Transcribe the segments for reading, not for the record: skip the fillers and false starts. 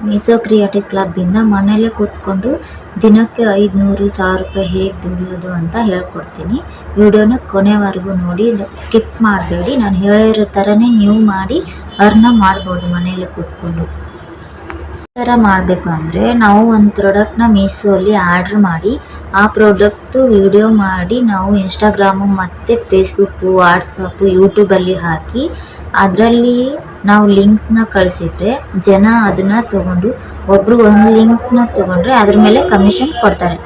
Meesho creative ಕ್ಲಬ್ಬಿಂದ ಮನೇಲೇ ಕೂತ್ಕೊಂಡು ದಿನಕ್ಕೆ 500-1000 ರೂಪಾಯಿ ಹೇಗೆ ದುಡಿಯೋದು ಅಂತ ಹೇಳ್ಕೊಡ್ತೀನಿ. ವಿಡಿಯೋನ ಕೊನೆವರೆಗೂ ನೋಡಿ, ಸ್ಕಿಪ್ ಮಾಡಬೇಡಿ. ನಾನು ಹೇಳಿರೋ ಥರನೇ ನೀವು ಮಾಡಿ ಅರ್ನ ಮಾಡ್ಬೋದು ಮನೇಲೇ ಕೂತ್ಕೊಂಡು. ಈ ಥರ ಮಾಡಬೇಕು ಅಂದರೆ ನಾವು ಒಂದು ಪ್ರಾಡಕ್ಟ್ನ ಮೀಶೋಲ್ಲಿ ಆರ್ಡ್ರ್ ಮಾಡಿ ಆ ಪ್ರಾಡಕ್ಟ್ದು ವಿಡಿಯೋ ಮಾಡಿ ನಾವು ಇನ್ಸ್ಟಾಗ್ರಾಮು ಮತ್ತು ಫೇಸ್ಬುಕ್ಕು, ವಾಟ್ಸಪ್ಪು, ಯೂಟ್ಯೂಬಲ್ಲಿ ಹಾಕಿ ಅದರಲ್ಲಿ ನಾವು ಲಿಂಕ್ಸ್ನ ಕಳಿಸಿದರೆ ಜನ ಅದನ್ನು ತೊಗೊಂಡು ಒಬ್ಬರು ಒಂದು ಲಿಂಕ್ನ ತೊಗೊಂಡ್ರೆ ಅದ್ರ ಮೇಲೆ ಕಮಿಷನ್ ಕೊಡ್ತಾರೆ.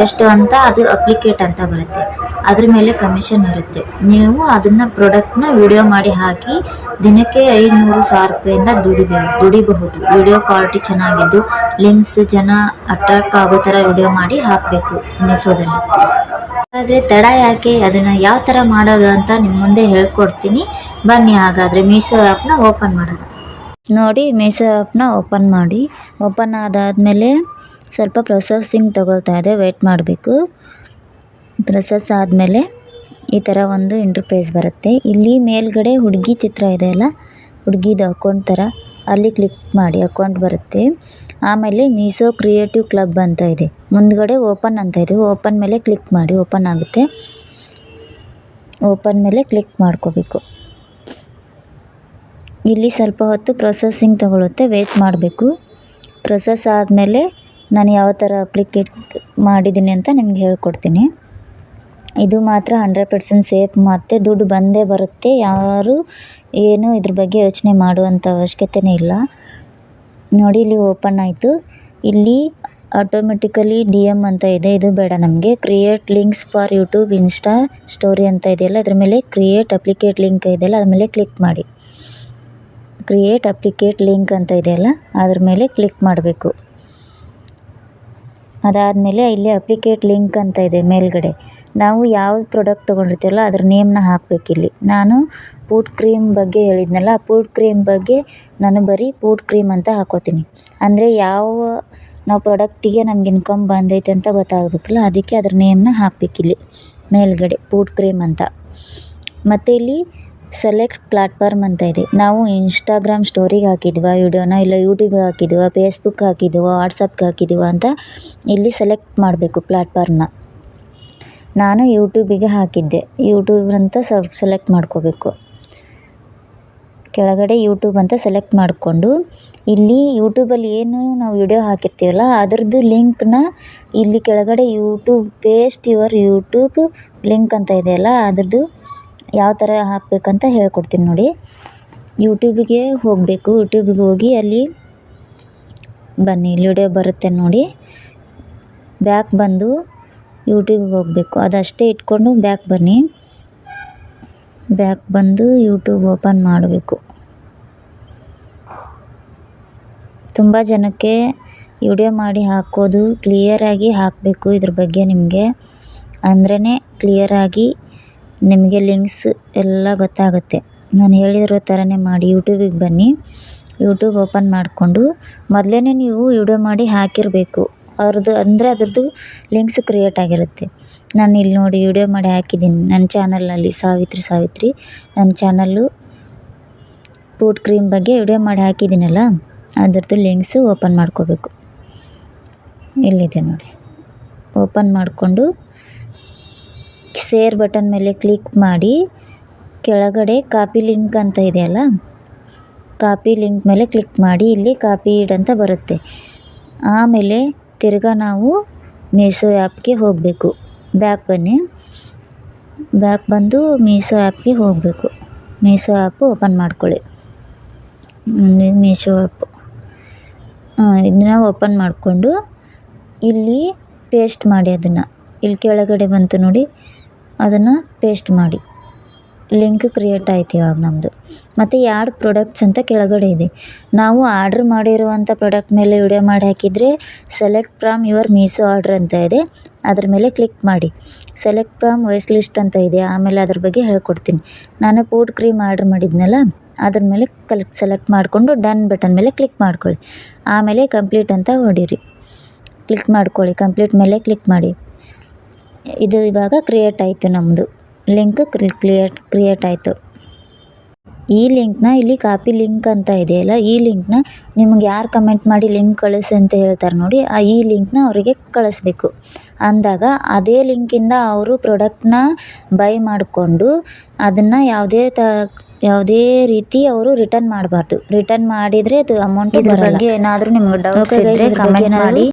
ಎಷ್ಟು ಅಂತ ಅದು ಅಪ್ಲಿಕೇಟ್ ಅಂತ ಬರುತ್ತೆ, ಅದ್ರ ಮೇಲೆ ಕಮಿಷನ್ ಇರುತ್ತೆ. ನೀವು ಅದನ್ನು ಪ್ರಾಡಕ್ಟ್ನ ವಿಡಿಯೋ ಮಾಡಿ ಹಾಕಿ ದಿನಕ್ಕೆ 500-1000 ರೂಪಾಯಿಂದ ದುಡಿಬಹುದು. ವಿಡಿಯೋ ಕ್ವಾಲಿಟಿ ಚೆನ್ನಾಗಿದ್ದು ಲಿಂಕ್ಸ್ ಜನ ಅಟ್ರಾಕ್ಟ್ ಆಗೋ ಥರ ವಿಡಿಯೋ ಮಾಡಿ ಹಾಕಬೇಕು ಮೀಶೋದಲ್ಲಿ. ಹಾಗಾದರೆ ತಡ ಯಾಕೆ, ಅದನ್ನು ಯಾವ ಥರ ಮಾಡೋದು ಅಂತ ನಿಮ್ಮ ಮುಂದೆ ಹೇಳ್ಕೊಡ್ತೀನಿ. ಬನ್ನಿ ಹಾಗಾದರೆ ಮೀಶೋ ಆ್ಯಪ್ನ ಓಪನ್ ಮಾಡೋಣ. ನೋಡಿ, ಮೀಶೋ ಆ್ಯಪ್ನ ಓಪನ್ ಮಾಡಿ. ಓಪನ್ ಆದಾದಮೇಲೆ ಸ್ವಲ್ಪ ಪ್ರೊಸೆಸಿಂಗ್ ತಗೊಳ್ತಾ ಇದೆ, ವೆಯ್ಟ್ ಮಾಡಬೇಕು. ಪ್ರೊಸೆಸ್ ಆದಮೇಲೆ ಈ ಥರ ಒಂದು ಇಂಟರ್ಫೇಸ್ ಬರುತ್ತೆ. ಇಲ್ಲಿ ಮೇಲ್ಗಡೆ ಹುಡುಗಿ ಚಿತ್ರ ಇದೆ ಅಲ್ಲ, ಹುಡುಗಿದು ಅಕೌಂಟ್ ಥರ, ಅಲ್ಲಿ ಕ್ಲಿಕ್ ಮಾಡಿ ಅಕೌಂಟ್ ಬರುತ್ತೆ. ಆಮೇಲೆ ಮೀಶೋ ಕ್ರಿಯೇಟಿವ್ ಕ್ಲಬ್ ಅಂತ ಇದೆ, ಮುಂದ್ಗಡೆ ಓಪನ್ ಅಂತ ಇದೆ. ಓಪನ್ ಮೇಲೆ ಕ್ಲಿಕ್ ಮಾಡಿ, ಓಪನ್ ಆಗುತ್ತೆ. ಓಪನ್ ಮೇಲೆ ಕ್ಲಿಕ್ ಮಾಡ್ಕೋಬೇಕು. ಇಲ್ಲಿ ಸ್ವಲ್ಪ ಹೊತ್ತು ಪ್ರೊಸೆಸಿಂಗ್ ತಗೊಳುತ್ತೆ, ವೆಯ್ಟ್ ಮಾಡಬೇಕು. ಪ್ರೊಸೆಸ್ ಆದಮೇಲೆ ನಾನು ಯಾವ ಥರ ಅಪ್ಲಿಕೇಟ್ ಮಾಡಿದ್ದೀನಿ ಅಂತ ನಿಮ್ಗೆ ಹೇಳ್ಕೊಡ್ತೀನಿ. ಇದು ಮಾತ್ರ 100% ಸೇಫ್ ಮತ್ತು ದುಡ್ಡು ಬಂದೇ ಬರುತ್ತೆ. ಯಾರು ಏನು ಇದ್ರ ಬಗ್ಗೆ ಯೋಚನೆ ಮಾಡುವಂಥ ಅವಶ್ಯಕತೆಯೇ ಇಲ್ಲ. ನೋಡಿ, ಇಲ್ಲಿ ಓಪನ್ ಆಯಿತು. ಇಲ್ಲಿ ಆಟೋಮೆಟಿಕಲಿ DM ಅಂತ ಇದೆ, ಇದು ಬೇಡ ನಮಗೆ. Create links for YouTube, insta story ಅಂತ ಇದೆಯಲ್ಲ, ಅದ್ರ ಮೇಲೆ ಕ್ರಿಯೇಟ್ ಅಪ್ಲಿಕೇಟ್ ಲಿಂಕ್ ಇದೆಯಲ್ಲ, ಅದ್ರ ಮೇಲೆ ಕ್ಲಿಕ್ ಮಾಡಿ. ಕ್ರಿಯೇಟ್ ಅಪ್ಲಿಕೇಟ್ ಲಿಂಕ್ ಅಂತ ಇದೆಯಲ್ಲ, ಅದ್ರ ಮೇಲೆ ಕ್ಲಿಕ್ ಮಾಡಬೇಕು. ಅದಾದಮೇಲೆ ಇಲ್ಲಿ ಅಪ್ಲಿಕೇಟ್ ಲಿಂಕ್ ಅಂತ ಇದೆ ಮೇಲ್ಗಡೆ. ನಾವು ಯಾವ ಪ್ರಾಡಕ್ಟ್ ತೊಗೊಂಡಿರ್ತೀವಲ್ಲ ಅದ್ರ ನೇಮ್ನ ಹಾಕಬೇಕಿಲ್ಲಿ. ನಾನು ಫುಡ್ ಕ್ರೀಮ್ ಬಗ್ಗೆ ಹೇಳಿದ್ನಲ್ಲ, ಆ ಫುಡ್ ಕ್ರೀಮ್ ಬಗ್ಗೆ ನಾನು ಬರೀ ಫುಡ್ ಕ್ರೀಮ್ ಅಂತ ಹಾಕೋತೀನಿ. ಅಂದರೆ ಯಾವ ನಾವು ಪ್ರಾಡಕ್ಟಿಗೆ ನಮ್ಗೆ ಇನ್ಕಮ್ ಬಂದೈತೆ ಅಂತ ಗೊತ್ತಾಗಬೇಕಲ್ಲ, ಅದಕ್ಕೆ ಅದ್ರ ನೇಮ್ನ ಹಾಕಬೇಕಿಲ್ಲಿ ಮೇಲ್ಗಡೆ, ಫುಡ್ ಕ್ರೀಮ್ ಅಂತ. ಮತ್ತು ಇಲ್ಲಿ ಸೆಲೆಕ್ಟ್ ಪ್ಲ್ಯಾಟ್ಫಾರ್ಮ್ ಅಂತ ಇದೆ. ನಾವು ಇನ್ಸ್ಟಾಗ್ರಾಮ್ ಸ್ಟೋರಿಗೆ ಹಾಕಿದ್ವ ವಿಡಿಯೋನ, ಇಲ್ಲ ಯೂಟ್ಯೂಬ್ಗೆ ಹಾಕಿದ್ವ, ಫೇಸ್ಬುಕ್ ಹಾಕಿದ್ವ, ವಾಟ್ಸಪ್ಗೆ ಹಾಕಿದ್ವ ಅಂತ ಇಲ್ಲಿ ಸೆಲೆಕ್ಟ್ ಮಾಡಬೇಕು ಪ್ಲ್ಯಾಟ್ಫಾರ್ಮ್ನ. ನಾನು ಯೂಟ್ಯೂಬಿಗೆ ಹಾಕಿದ್ದೆ, ಯೂಟ್ಯೂಬ್ ಅಂತ ಸೆಲೆಕ್ಟ್ ಮಾಡ್ಕೋಬೇಕು. ಕೆಳಗಡೆ ಯೂಟ್ಯೂಬ್ ಅಂತ ಸೆಲೆಕ್ಟ್ ಮಾಡಿಕೊಂಡು ಇಲ್ಲಿ ಯೂಟ್ಯೂಬಲ್ಲಿ ಏನು ನಾವು ವಿಡಿಯೋ ಹಾಕಿರ್ತೀವಲ್ಲ ಅದರದ್ದು ಲಿಂಕ್ನ ಇಲ್ಲಿ ಕೆಳಗಡೆ YouTube paste your YouTube link ಅಂತ ಇದೆಯಲ್ಲ, ಅದ್ರದ್ದು ಯಾವ ಥರ ಹಾಕಬೇಕಂತ ಹೇಳ್ಕೊಡ್ತೀನಿ ನೋಡಿ. ಯೂಟ್ಯೂಬಿಗೆ ಹೋಗಬೇಕು. ಯೂಟ್ಯೂಬಿಗೆ ಹೋಗಿ ಅಲ್ಲಿ ಬನ್ನಿ, ಇಲ್ಲಿ ವಿಡಿಯೋ ಬರುತ್ತೆ ನೋಡಿ. ಬ್ಯಾಕ್ ಬಂದು ಯೂಟ್ಯೂಬಿಗೆ ಹೋಗಬೇಕು. ಅದಷ್ಟೇ ಇಟ್ಕೊಂಡು ಬ್ಯಾಕ್ ಬನ್ನಿ. ಬ್ಯಾಕ್ ಬಂದು ಯೂಟ್ಯೂಬ್ ಓಪನ್ ಮಾಡಬೇಕು. ತುಂಬ ಜನಕ್ಕೆ ವಿಡಿಯೋ ಮಾಡಿ ಹಾಕೋದು ಕ್ಲಿಯರಾಗಿ ಹಾಕಬೇಕು. ಇದ್ರ ಬಗ್ಗೆ ನಿಮಗೆ ಅಂದ್ರೇ ಕ್ಲಿಯರಾಗಿ ನಿಮಗೆ ಲಿಂಕ್ಸ್ ಎಲ್ಲ ಗೊತ್ತಾಗುತ್ತೆ. ನಾನು ಹೇಳಿರೋ ಥರನೇ ಮಾಡಿ. ಯೂಟ್ಯೂಬಿಗೆ ಬನ್ನಿ. ಯೂಟ್ಯೂಬ್ ಓಪನ್ ಮಾಡಿಕೊಂಡು ಮೊದಲೇ ನೀವು ವಿಡಿಯೋ ಮಾಡಿ ಹಾಕಿರಬೇಕು. ಅದ್ರದ್ದು ಲಿಂಕ್ಸ್ ಕ್ರಿಯೇಟ್ ಆಗಿರುತ್ತೆ. ನಾನು ಇಲ್ಲಿ ನೋಡಿ ವಿಡಿಯೋ ಮಾಡಿ ಹಾಕಿದ್ದೀನಿ ನನ್ನ ಚಾನಲ್ನಲ್ಲಿ, ಸಾವಿತ್ರಿ. ನನ್ನ ಚಾನಲ್ಲು ಫುಡ್ ಕ್ರೀಮ್ ಬಗ್ಗೆ ವಿಡಿಯೋ ಮಾಡಿ ಹಾಕಿದ್ದೀನಲ್ಲ, ಅದ್ರದ್ದು ಲಿಂಕ್ಸು ಓಪನ್ ಮಾಡ್ಕೋಬೇಕು. ಇಲ್ಲಿದೆ ನೋಡಿ. ಓಪನ್ ಮಾಡಿಕೊಂಡು ಶೇರ್ ಬಟನ್ ಮೇಲೆ ಕ್ಲಿಕ್ ಮಾಡಿ ಕೆಳಗಡೆ ಕಾಪಿ ಲಿಂಕ್ ಅಂತ ಇದೆಯಲ್ಲ, ಕಾಪಿ ಲಿಂಕ್ ಮೇಲೆ ಕ್ಲಿಕ್ ಮಾಡಿ. ಇಲ್ಲಿ ಕಾಪೀಡ್ ಅಂತ ಬರುತ್ತೆ. ಆಮೇಲೆ ತಿರ್ಗಾ ನಾವು ಮೀಶೋ ಆ್ಯಪ್ಗೆ ಹೋಗಬೇಕು. ಬ್ಯಾಕ್ ಬನ್ನಿ. ಬ್ಯಾಕ್ ಬಂದು ಮೀಶೋ ಆ್ಯಪ್ಗೆ ಹೋಗಬೇಕು. ಮೀಶೋ ಆ್ಯಪು ಓಪನ್ ಮಾಡ್ಕೊಳ್ಳಿ. ಮೀಶೋ ಆ್ಯಪು ಇದನ್ನ ಓಪನ್ ಮಾಡಿಕೊಂಡು ಇಲ್ಲಿ ಪೇಸ್ಟ್ ಮಾಡಿ. ಅದನ್ನು ಇಲ್ಲಿ ಕೆಳಗಡೆ ಬಂತು ನೋಡಿ, ಅದನ್ನು ಪೇಸ್ಟ್ ಮಾಡಿ. ಲಿಂಕ್ ಕ್ರಿಯೇಟ್ ಆಯ್ತು ಇವಾಗ ನಮ್ಮದು. ಮತ್ತು ಯಾಡ್ ಪ್ರಾಡಕ್ಟ್ಸ್ ಅಂತ ಕೆಳಗಡೆ ಇದೆ. ನಾವು ಆರ್ಡ್ರ್ ಮಾಡಿರುವಂಥ ಪ್ರಾಡಕ್ಟ್ ಮೇಲೆ ವಿಡಿಯೋ ಮಾಡಿ ಹಾಕಿದರೆ select from your Meesho order ಅಂತ ಇದೆ, ಅದ್ರ ಮೇಲೆ ಕ್ಲಿಕ್ ಮಾಡಿ. ಸೆಲೆಕ್ಟ್ ಫ್ರಾಮ್ ವಾಯ್ಸ್ ಲಿಸ್ಟ್ ಅಂತ ಇದೆ, ಆಮೇಲೆ ಅದ್ರ ಬಗ್ಗೆ ಹೇಳ್ಕೊಡ್ತೀನಿ. ನಾನು ಫುಡ್ ಕ್ರೀಮ್ ಆರ್ಡ್ರ್ ಮಾಡಿದ್ನಲ್ಲ, ಅದ್ರ ಮೇಲೆ ಸೆಲೆಕ್ಟ್ ಮಾಡಿಕೊಂಡು ಡನ್ ಬಟನ್ ಮೇಲೆ ಕ್ಲಿಕ್ ಮಾಡ್ಕೊಳ್ಳಿ. ಆಮೇಲೆ ಕಂಪ್ಲೀಟ್ ಅಂತ ಹೊಡೀರಿ. ಕ್ಲಿಕ್ ಮಾಡ್ಕೊಳ್ಳಿ. ಕಂಪ್ಲೀಟ್ ಮೇಲೆ ಕ್ಲಿಕ್ ಮಾಡಿ. ಇದು ಇವಾಗ ಕ್ರಿಯೇಟ್ ಆಯಿತು, ನಮ್ಮದು ಲಿಂಕ್ ಕ್ರಿಯೇಟ್ ಆಯಿತು. ಈ ಲಿಂಕ್ನ ಇಲ್ಲಿ ಕಾಪಿ ಲಿಂಕ್ ಅಂತ ಇದೆಯಲ್ಲ, ಈ ಲಿಂಕ್ನ ನಿಮ್ಗೆ ಯಾರು ಕಮೆಂಟ್ ಮಾಡಿ ಲಿಂಕ್ ಕಳಿಸಿ ಅಂತ ಹೇಳ್ತಾರೆ ನೋಡಿ, ಈ ಲಿಂಕ್ನ ಅವರಿಗೆ ಕಳಿಸ್ಬೇಕು. ಅಂದಾಗ ಅದೇ ಲಿಂಕಿಂದ ಅವರು ಪ್ರಾಡಕ್ಟ್ನ ಬೈ ಮಾಡಿಕೊಂಡು ಅದನ್ನು ಯಾವುದೇ ರೀತಿ ಅವರು ರಿಟರ್ನ್ ಮಾಡಬಾರ್ದು. ರಿಟರ್ನ್ ಮಾಡಿದರೆ ಅದು ಅಮೌಂಟ್ ಬರಲ್ಲ. ಬಗ್ಗೆ ಏನಾದರೂ ನಿಮ್ಗೆ ಡೌಟ್ಸ್ ಇದ್ದರೆ ಕಮೆಂಟ್ ಮಾಡಿ.